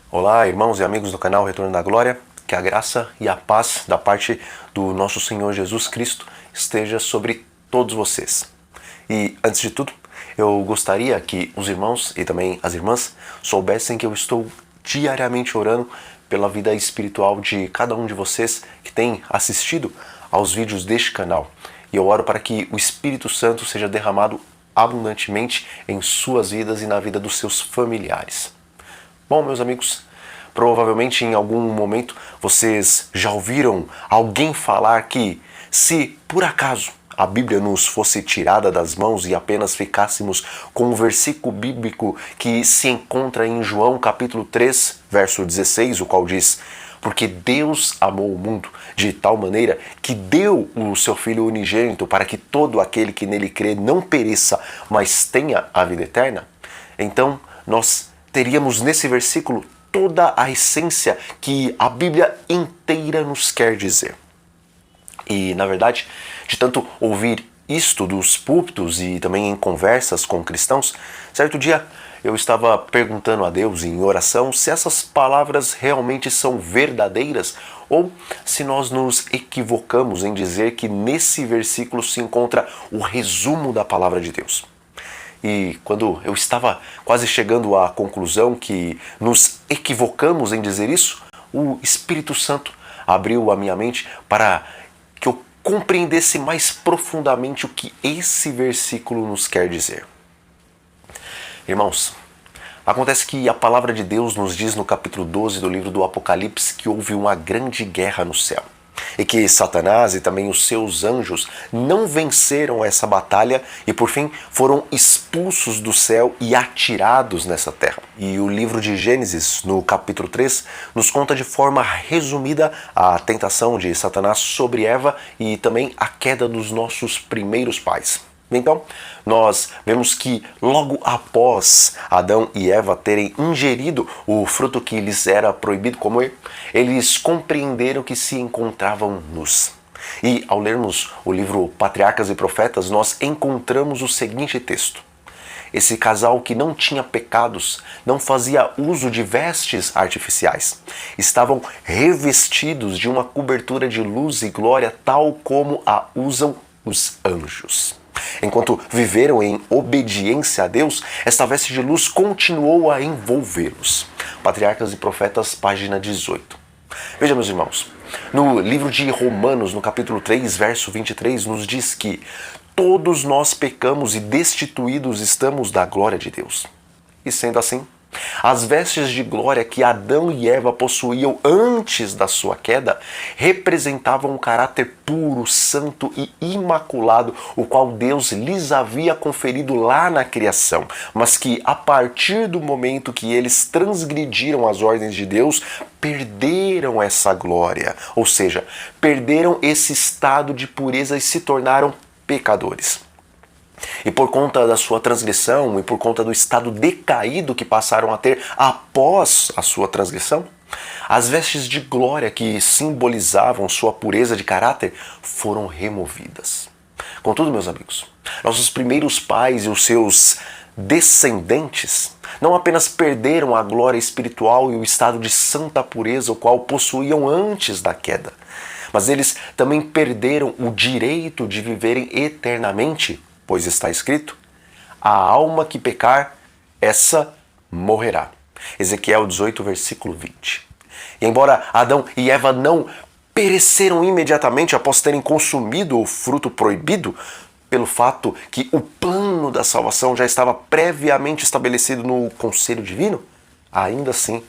Olá, irmãos e amigos do canal Retorno da Glória, que a graça e a paz da parte do nosso Senhor Jesus Cristo esteja sobre todos vocês. E antes de tudo, eu gostaria que os irmãos e também as irmãs soubessem que eu estou diariamente orando pela vida espiritual de cada um de vocês que tem assistido aos vídeos deste canal. E eu oro para que o Espírito Santo seja derramado abundantemente em suas vidas e na vida dos seus familiares. Bom, meus amigos, provavelmente em algum momento vocês já ouviram alguém falar que se por acaso a Bíblia nos fosse tirada das mãos e apenas ficássemos com um versículo bíblico que se encontra em João capítulo 3, verso 16, o qual diz: porque Deus amou o mundo de tal maneira que deu o seu Filho unigênito para que todo aquele que nele crê não pereça, mas tenha a vida eterna. Então nós teríamos nesse versículo toda a essência que a Bíblia inteira nos quer dizer. E, na verdade, de tanto ouvir isto dos púlpitos e também em conversas com cristãos, certo dia eu estava perguntando a Deus em oração se essas palavras realmente são verdadeiras ou se nós nos equivocamos em dizer que nesse versículo se encontra o resumo da palavra de Deus. E quando eu estava quase chegando à conclusão que nos equivocamos em dizer isso, o Espírito Santo abriu a minha mente para que eu compreendesse mais profundamente o que esse versículo nos quer dizer. Irmãos, acontece que a palavra de Deus nos diz no capítulo 12 do livro do Apocalipse que houve uma grande guerra no céu. E que Satanás e também os seus anjos não venceram essa batalha e por fim foram expulsos do céu e atirados nessa terra. E o livro de Gênesis, no capítulo 3, nos conta de forma resumida a tentação de Satanás sobre Eva e também a queda dos nossos primeiros pais. Então, nós vemos que logo após Adão e Eva terem ingerido o fruto que lhes era proibido comer, eles compreenderam que se encontravam nus. E ao lermos o livro Patriarcas e Profetas, nós encontramos o seguinte texto: esse casal que não tinha pecados, não fazia uso de vestes artificiais. Estavam revestidos de uma cobertura de luz e glória tal como a usam os anjos. Enquanto viveram em obediência a Deus, esta veste de luz continuou a envolvê-los. Patriarcas e Profetas, página 18. Veja, meus irmãos, no livro de Romanos, no capítulo 3, verso 23, nos diz que todos nós pecamos e destituídos estamos da glória de Deus. E sendo assim, as vestes de glória que Adão e Eva possuíam antes da sua queda representavam um caráter puro, santo e imaculado, o qual Deus lhes havia conferido lá na criação, mas que a partir do momento que eles transgrediram as ordens de Deus, perderam essa glória, ou seja, perderam esse estado de pureza e se tornaram pecadores. E por conta da sua transgressão e por conta do estado decaído que passaram a ter após a sua transgressão, as vestes de glória que simbolizavam sua pureza de caráter foram removidas. Contudo, meus amigos, nossos primeiros pais e os seus descendentes não apenas perderam a glória espiritual e o estado de santa pureza o qual possuíam antes da queda, mas eles também perderam o direito de viverem eternamente, pois está escrito: a alma que pecar, essa morrerá. Ezequiel 18, versículo 20. E embora Adão e Eva não pereceram imediatamente após terem consumido o fruto proibido, pelo fato que o plano da salvação já estava previamente estabelecido no conselho divino, ainda assim,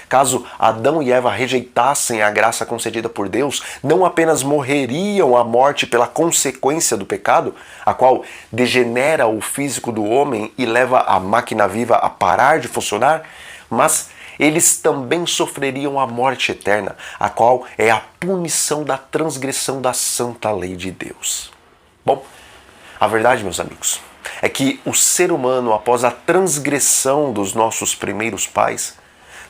caso Adão e Eva rejeitassem a graça concedida por Deus, não apenas morreriam a morte pela consequência do pecado, a qual degenera o físico do homem e leva a máquina viva a parar de funcionar, mas eles também sofreriam a morte eterna, a qual é a punição da transgressão da santa lei de Deus. Bom, a verdade, meus amigos, é que o ser humano, após a transgressão dos nossos primeiros pais,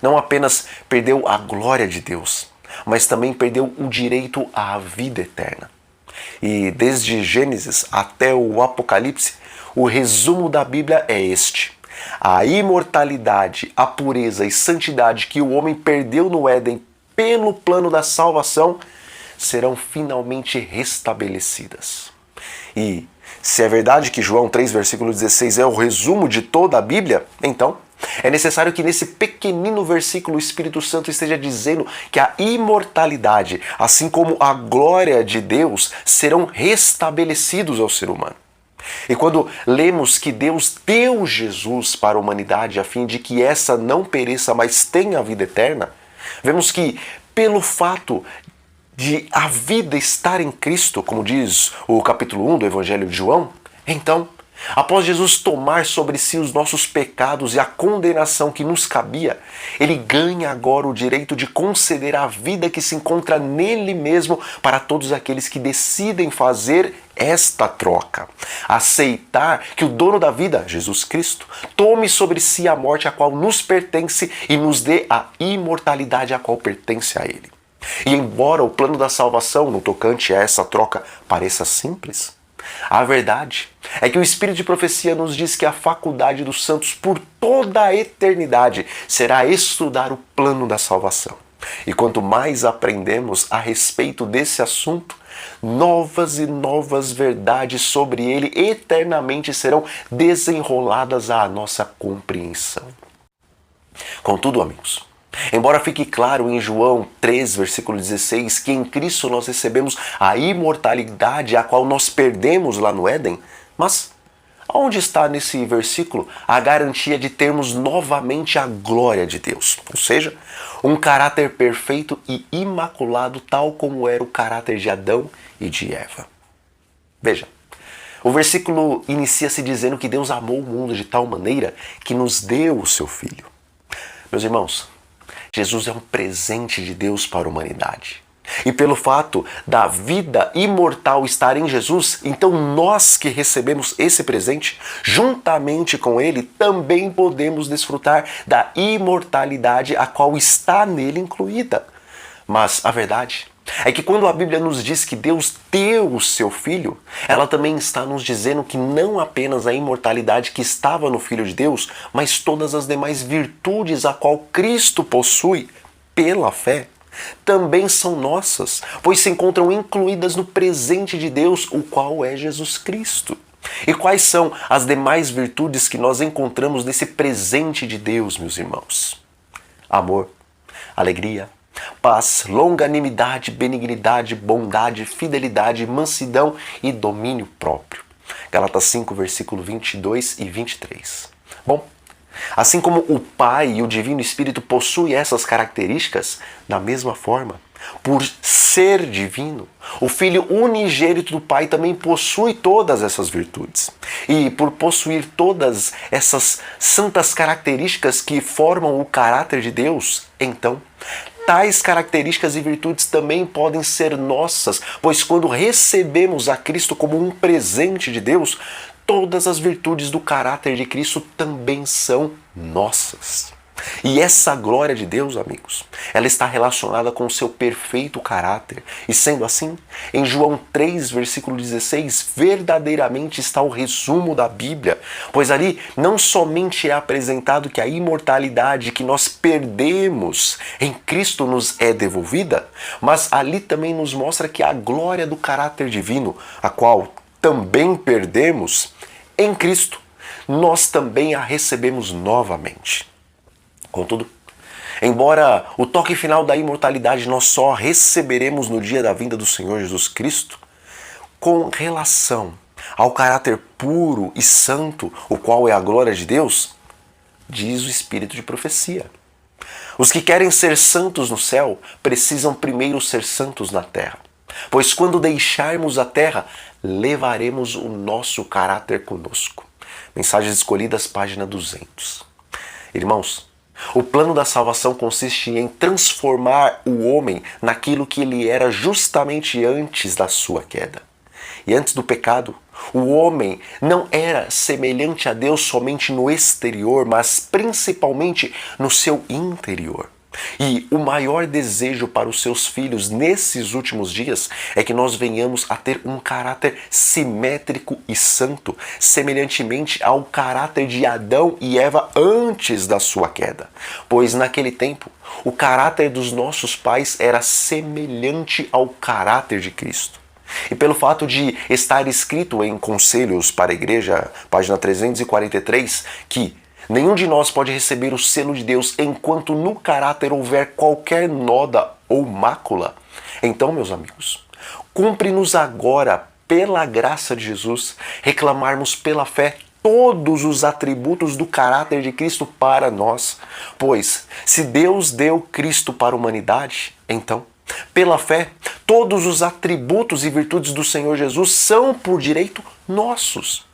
não apenas perdeu a glória de Deus, mas também perdeu o direito à vida eterna. E desde Gênesis até o Apocalipse, o resumo da Bíblia é este: A imortalidade, a pureza e santidade que o homem perdeu no Éden pelo plano da salvação serão finalmente restabelecidas. E se é verdade que João 3, versículo 16 é o resumo de toda a Bíblia, então é necessário que nesse pequenino versículo o Espírito Santo esteja dizendo que a imortalidade, assim como a glória de Deus, serão restabelecidos ao ser humano. E quando lemos que Deus deu Jesus para a humanidade a fim de que essa não pereça, mas tenha a vida eterna, vemos que pelo fato de a vida estar em Cristo, como diz o capítulo 1 do Evangelho de João, então, após Jesus tomar sobre si os nossos pecados e a condenação que nos cabia, ele ganha agora o direito de conceder a vida que se encontra nele mesmo para todos aqueles que decidem fazer esta troca. Aceitar que o dono da vida, Jesus Cristo, tome sobre si a morte a qual nos pertence e nos dê a imortalidade a qual pertence a ele. E embora o plano da salvação no tocante a essa troca pareça simples, a verdade é que o Espírito de Profecia nos diz que a faculdade dos santos por toda a eternidade será estudar o plano da salvação. E quanto mais aprendemos a respeito desse assunto, novas e novas verdades sobre ele eternamente serão desenroladas à nossa compreensão. Contudo, amigos, embora fique claro em João 3, versículo 16, que em Cristo nós recebemos a imortalidade a qual nós perdemos lá no Éden, mas onde está nesse versículo a garantia de termos novamente a glória de Deus? Ou seja, um caráter perfeito e imaculado, tal como era o caráter de Adão e de Eva. Veja, o versículo inicia-se dizendo que Deus amou o mundo de tal maneira que nos deu o seu Filho. Meus irmãos, Jesus é um presente de Deus para a humanidade. E pelo fato da vida imortal estar em Jesus, então nós que recebemos esse presente, juntamente com ele, também podemos desfrutar da imortalidade a qual está nele incluída. Mas a verdade é que quando a Bíblia nos diz que Deus deu o seu Filho, ela também está nos dizendo que não apenas a imortalidade que estava no Filho de Deus, mas todas as demais virtudes a qual Cristo possui pela fé, também são nossas, pois se encontram incluídas no presente de Deus, o qual é Jesus Cristo. E quais são as demais virtudes que nós encontramos nesse presente de Deus, meus irmãos? Amor, alegria, paz, longanimidade, benignidade, bondade, fidelidade, mansidão e domínio próprio. Gálatas 5, versículo 22 e 23. Bom, assim como o Pai e o Divino Espírito possuem essas características, da mesma forma, por ser divino, o Filho unigênito do Pai também possui todas essas virtudes. E por possuir todas essas santas características que formam o caráter de Deus, então, tais características e virtudes também podem ser nossas, pois quando recebemos a Cristo como um presente de Deus, todas as virtudes do caráter de Cristo também são nossas. E essa glória de Deus, amigos, ela está relacionada com o seu perfeito caráter. E sendo assim, em João 3, versículo 16, verdadeiramente está o resumo da Bíblia, pois ali não somente é apresentado que a imortalidade que nós perdemos em Cristo nos é devolvida, mas ali também nos mostra que a glória do caráter divino, a qual também perdemos, em Cristo, nós também a recebemos novamente. Contudo, embora o toque final da imortalidade nós só receberemos no dia da vinda do Senhor Jesus Cristo, com relação ao caráter puro e santo, o qual é a glória de Deus, diz o Espírito de Profecia. Os que querem ser santos no céu precisam primeiro ser santos na terra, pois quando deixarmos a terra, levaremos o nosso caráter conosco. Mensagens Escolhidas, página 200. Irmãos, o plano da salvação consiste em transformar o homem naquilo que ele era justamente antes da sua queda. E antes do pecado, o homem não era semelhante a Deus somente no exterior, mas principalmente no seu interior. E o maior desejo para os seus filhos nesses últimos dias é que nós venhamos a ter um caráter simétrico e santo, semelhantemente ao caráter de Adão e Eva antes da sua queda. Pois naquele tempo, o caráter dos nossos pais era semelhante ao caráter de Cristo. E pelo fato de estar escrito em Conselhos para a Igreja, página 343, que nenhum de nós pode receber o selo de Deus enquanto no caráter houver qualquer noda ou mácula. Então, meus amigos, cumpre-nos agora, pela graça de Jesus, reclamarmos pela fé todos os atributos do caráter de Cristo para nós. Pois, se Deus deu Cristo para a humanidade, então, pela fé, todos os atributos e virtudes do Senhor Jesus são por direito nossos.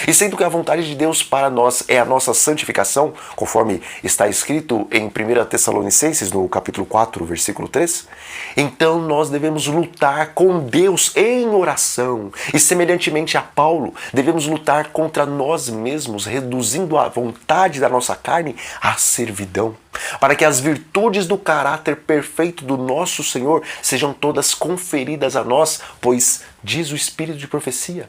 E sendo que a vontade de Deus para nós é a nossa santificação, conforme está escrito em 1 Tessalonicenses, no capítulo 4, versículo 3, então nós devemos lutar com Deus em oração. E semelhantemente a Paulo, devemos lutar contra nós mesmos, reduzindo a vontade da nossa carne à servidão, para que as virtudes do caráter perfeito do nosso Senhor sejam todas conferidas a nós, pois diz o Espírito de profecia: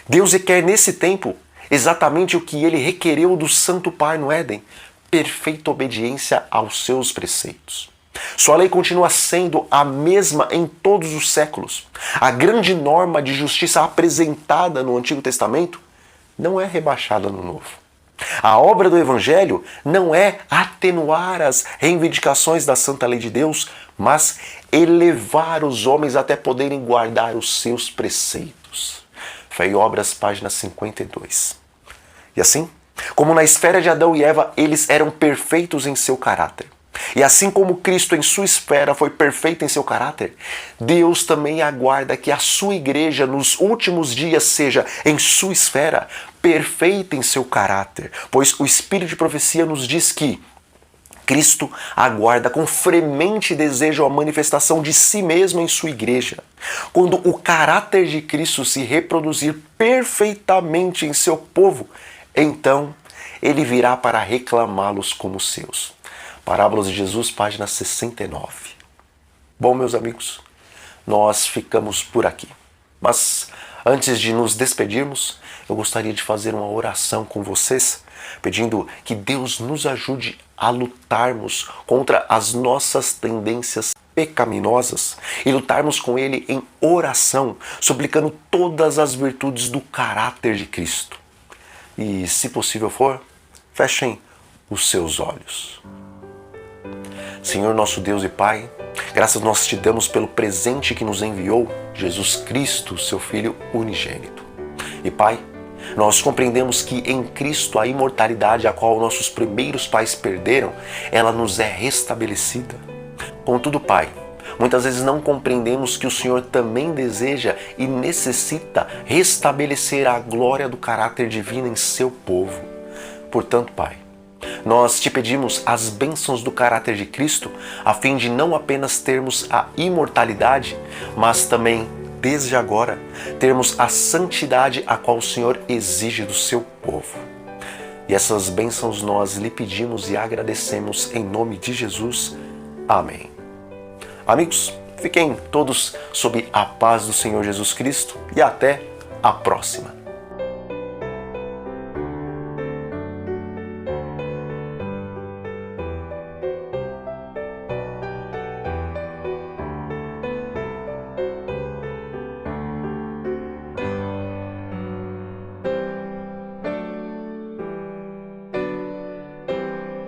Deus requer nesse tempo exatamente o que ele requereu do Santo Pai no Éden: perfeita obediência aos seus preceitos. Sua lei continua sendo a mesma em todos os séculos. A grande norma de justiça apresentada no Antigo Testamento não é rebaixada no Novo. A obra do Evangelho não é atenuar as reivindicações da santa lei de Deus, mas elevar os homens até poderem guardar os seus preceitos. Fé e Obras, página 52. E assim, como na esfera de Adão e Eva, eles eram perfeitos em seu caráter. E assim como Cristo em sua esfera foi perfeito em seu caráter, Deus também aguarda que a sua igreja nos últimos dias seja, em sua esfera, perfeita em seu caráter. Pois o Espírito de profecia nos diz que Cristo aguarda com fremente desejo a manifestação de si mesmo em sua igreja. Quando o caráter de Cristo se reproduzir perfeitamente em seu povo, então ele virá para reclamá-los como seus. Parábolas de Jesus, página 69. Bom, meus amigos, nós ficamos por aqui. Mas antes de nos despedirmos, eu gostaria de fazer uma oração com vocês, pedindo que Deus nos ajude a lutarmos contra as nossas tendências pecaminosas e lutarmos com Ele em oração, suplicando todas as virtudes do caráter de Cristo. E, se possível for, fechem os seus olhos. Senhor nosso Deus e Pai, graças nós te damos pelo presente que nos enviou, Jesus Cristo, seu Filho unigênito. E Pai, nós compreendemos que em Cristo a imortalidade a qual nossos primeiros pais perderam, ela nos é restabelecida. Contudo, Pai, muitas vezes não compreendemos que o Senhor também deseja e necessita restabelecer a glória do caráter divino em seu povo. Portanto, Pai, nós te pedimos as bênçãos do caráter de Cristo, a fim de não apenas termos a imortalidade, mas também, desde agora, termos a santidade a qual o Senhor exige do seu povo. E essas bênçãos nós lhe pedimos e agradecemos em nome de Jesus. Amém. Amigos, fiquem todos sob a paz do Senhor Jesus Cristo e até a próxima.